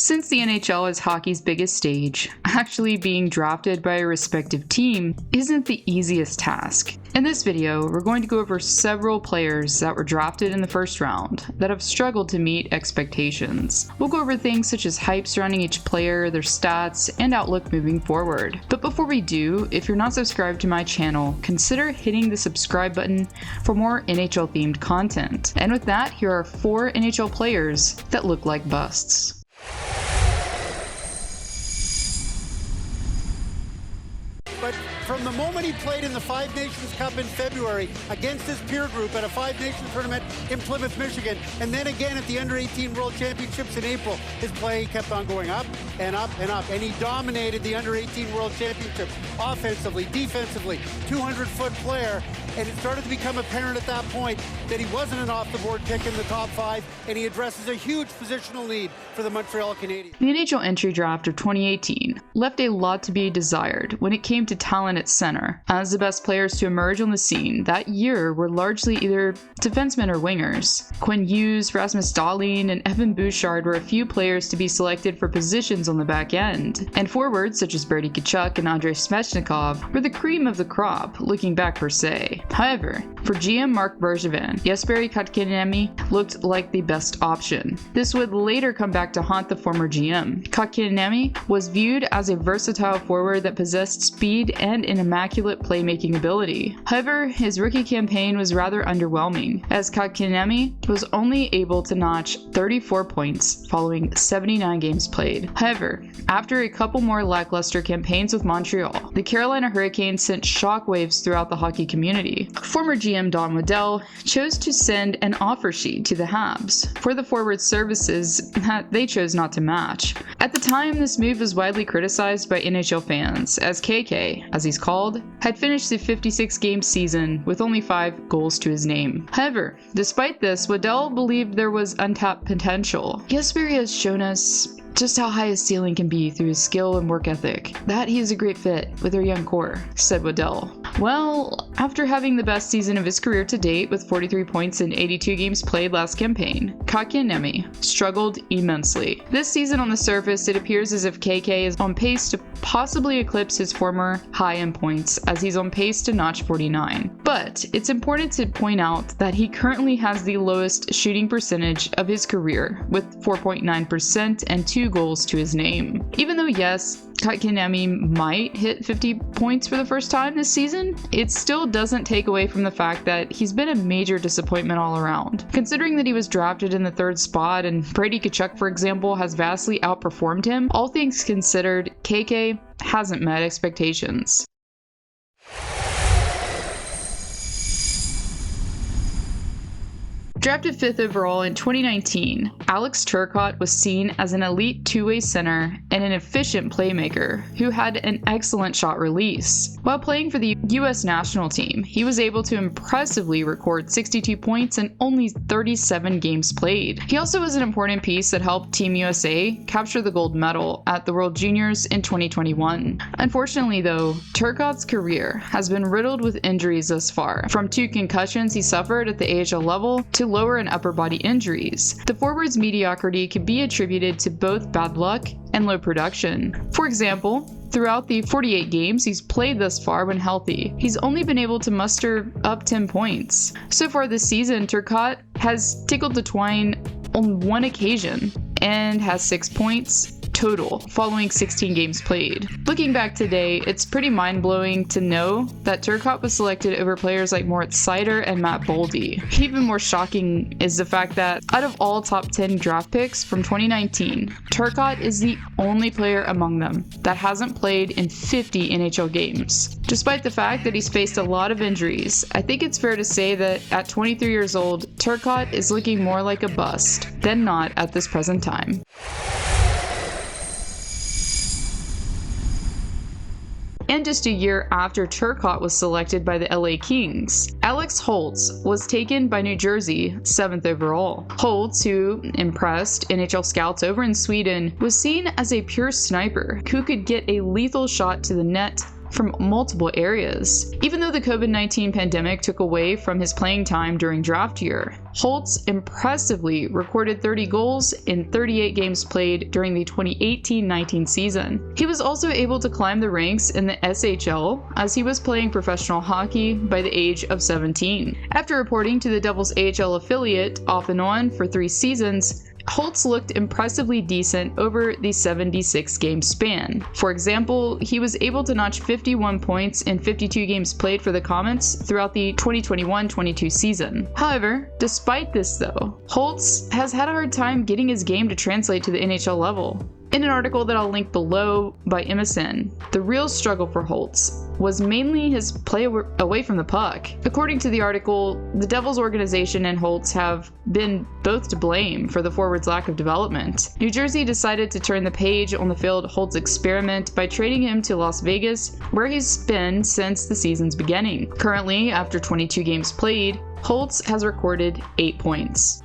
Since the NHL is hockey's biggest stage, actually being drafted by a respective team isn't the easiest task. In this video, we're going to go over several players that were drafted in the first round that have struggled to meet expectations. We'll go over things such as hype surrounding each player, their stats, and outlook moving forward. But before we do, if you're not subscribed to my channel, consider hitting the subscribe button for more NHL themed content. And with that, here are 4 NHL players that look like busts. But from the moment he played in the Five Nations Cup in February against his peer group at a Five Nations tournament in Plymouth, Michigan, and then again at the Under-18 World Championships in April, his play kept on going up and up and up, and he dominated the Under-18 World Championship offensively, defensively, 200-foot player, and it started to become apparent at that point that he wasn't an off-the-board pick in the top 5, and he addresses a huge positional need for the Montreal Canadiens. The NHL entry draft of 2018 left a lot to be desired when it came to talent at center, as the best players to emerge on the scene that year were largely either defensemen or wingers. Quinn Hughes, Rasmus Dahlin, and Evan Bouchard were a few players to be selected for positions on the back end, and forwards such as Brady Tkachuk and Andrei Svechnikov were the cream of the crop, looking back per se. However, for GM Mark Bergevin, Jesperi Kotkaniemi looked like the best option. This would later come back to haunt the former GM. Kotkaniemi was viewed as a versatile forward that possessed speed and an immaculate playmaking ability. However, his rookie campaign was rather underwhelming, as Kotkaniemi was only able to notch 34 points following 79 games played. However, after a couple more lackluster campaigns with Montreal, the Carolina Hurricanes sent shockwaves throughout the hockey community. Former GM Don Waddell chose to send an offer sheet to the Habs for the forward services that they chose not to match. At the time, this move was widely criticized by NHL fans, as KK, as he's called, had finished the 56-game season with only 5 goals to his name. However, despite this, Waddell believed there was untapped potential. Jesperi has shown us just how high his ceiling can be through his skill and work ethic, that he is a great fit with our young core, said Waddell. Well, after having the best season of his career to date with 43 points in 82 games played last campaign, Kotkaniemi struggled immensely. This season on the surface, it appears as if KK is on pace to possibly eclipse his former high in points, as he's on pace to notch 49. But it's important to point out that he currently has the lowest shooting percentage of his career, with 4.9% and 2 goals to his name. Even though yes, Kotkaniemi might hit 50 points for the first time this season, it still doesn't take away from the fact that he's been a major disappointment all around. Considering that he was drafted in the 3rd spot and Brady Tkachuk, for example, has vastly outperformed him, all things considered, KK hasn't met expectations. Drafted 5th overall in 2019, Alex Turcotte was seen as an elite two-way center and an efficient playmaker who had an excellent shot release. While playing for the US national team, he was able to impressively record 62 points in only 37 games played. He also was an important piece that helped Team USA capture the gold medal at the World Juniors in 2021. Unfortunately though, Turcotte's career has been riddled with injuries thus far, from 2 concussions he suffered at the AHL level to lower and upper body injuries. The forward's mediocrity could be attributed to both bad luck and low production. For example, throughout the 48 games he's played thus far when healthy, he's only been able to muster up 10 points. So far this season, Turcotte has tickled the twine on 1 occasion and has 6 points total following 16 games played. Looking back today, it's pretty mind-blowing to know that Turcotte was selected over players like Moritz Seider and Matt Boldy. Even more shocking is the fact that out of all top 10 draft picks from 2019, Turcotte is the only player among them that hasn't played in 50 NHL games. Despite the fact that he's faced a lot of injuries, I think it's fair to say that at 23 years old, Turcotte is looking more like a bust than not at this present time. And just a year after Turcotte was selected by the LA Kings, Alex Holtz was taken by New Jersey 7th overall. Holtz, who impressed NHL scouts over in Sweden, was seen as a pure sniper who could get a lethal shot to the net from multiple areas. Even though the COVID-19 pandemic took away from his playing time during draft year, Holtz impressively recorded 30 goals in 38 games played during the 2018-19 season. He was also able to climb the ranks in the SHL as he was playing professional hockey by the age of 17. After reporting to the Devils AHL affiliate off and on for 3 seasons, Holtz looked impressively decent over the 76-game span. For example, he was able to notch 51 points in 52 games played for the Comets throughout the 2021-22 season. However, despite this though, Holtz has had a hard time getting his game to translate to the NHL level. In an article that I'll link below by MSN, the real struggle for Holtz was mainly his play away from the puck. According to the article, the Devils organization and Holtz have been both to blame for the forward's lack of development. New Jersey decided to turn the page on the failed Holtz experiment by trading him to Las Vegas, where he's been since the season's beginning. Currently, after 22 games played, Holtz has recorded 8 points.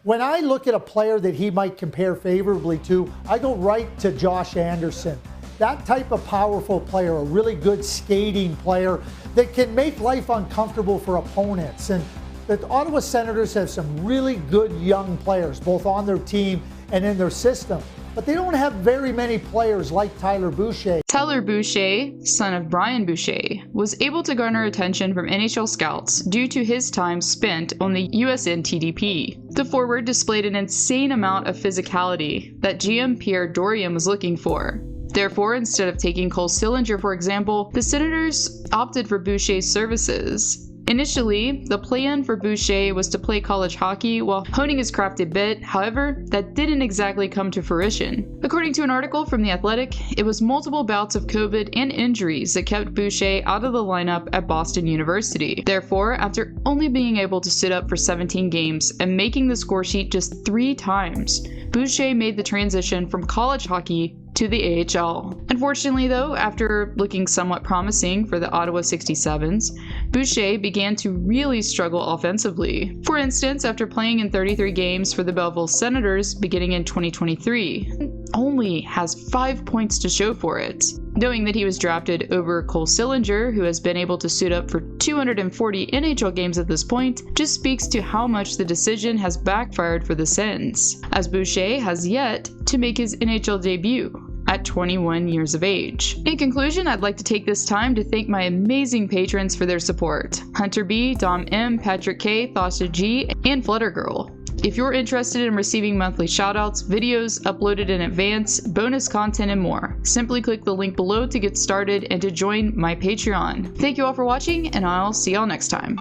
When I look at a player that he might compare favorably to, I go right to Josh Anderson. That type of powerful player, a really good skating player that can make life uncomfortable for opponents. And the Ottawa Senators have some really good young players, both on their team and in their system. But they don't have very many players like Tyler Boucher. Tyler Boucher, son of Brian Boucher, was able to garner attention from NHL scouts due to his time spent on the USN TDP. The forward displayed an insane amount of physicality that GM Pierre Dorian was looking for. Therefore, instead of taking Cole Sillinger, for example, the Senators opted for Boucher's services. Initially, the plan for Boucher was to play college hockey while honing his craft a bit. However, that didn't exactly come to fruition. According to an article from The Athletic, it was multiple bouts of COVID and injuries that kept Boucher out of the lineup at Boston University. Therefore, after only being able to sit up for 17 games and making the score sheet just 3 times, Boucher made the transition from college hockey to the AHL. Unfortunately though, after looking somewhat promising for the Ottawa 67s, Boucher began to really struggle offensively. For instance, after playing in 33 games for the Belleville Senators beginning in 2023, only has 5 points to show for it. Knowing that he was drafted over Cole Sillinger, who has been able to suit up for 240 NHL games at this point, just speaks to how much the decision has backfired for the Sens, as Boucher has yet to make his NHL debut at 21 years of age. In conclusion, I'd like to take this time to thank my amazing patrons for their support: Hunter B, Dom M, Patrick K, Thosha G, and Fluttergirl. If you're interested in receiving monthly shoutouts, videos uploaded in advance, bonus content, and more, simply click the link below to get started and to join my Patreon. Thank you all for watching, and I'll see y'all next time.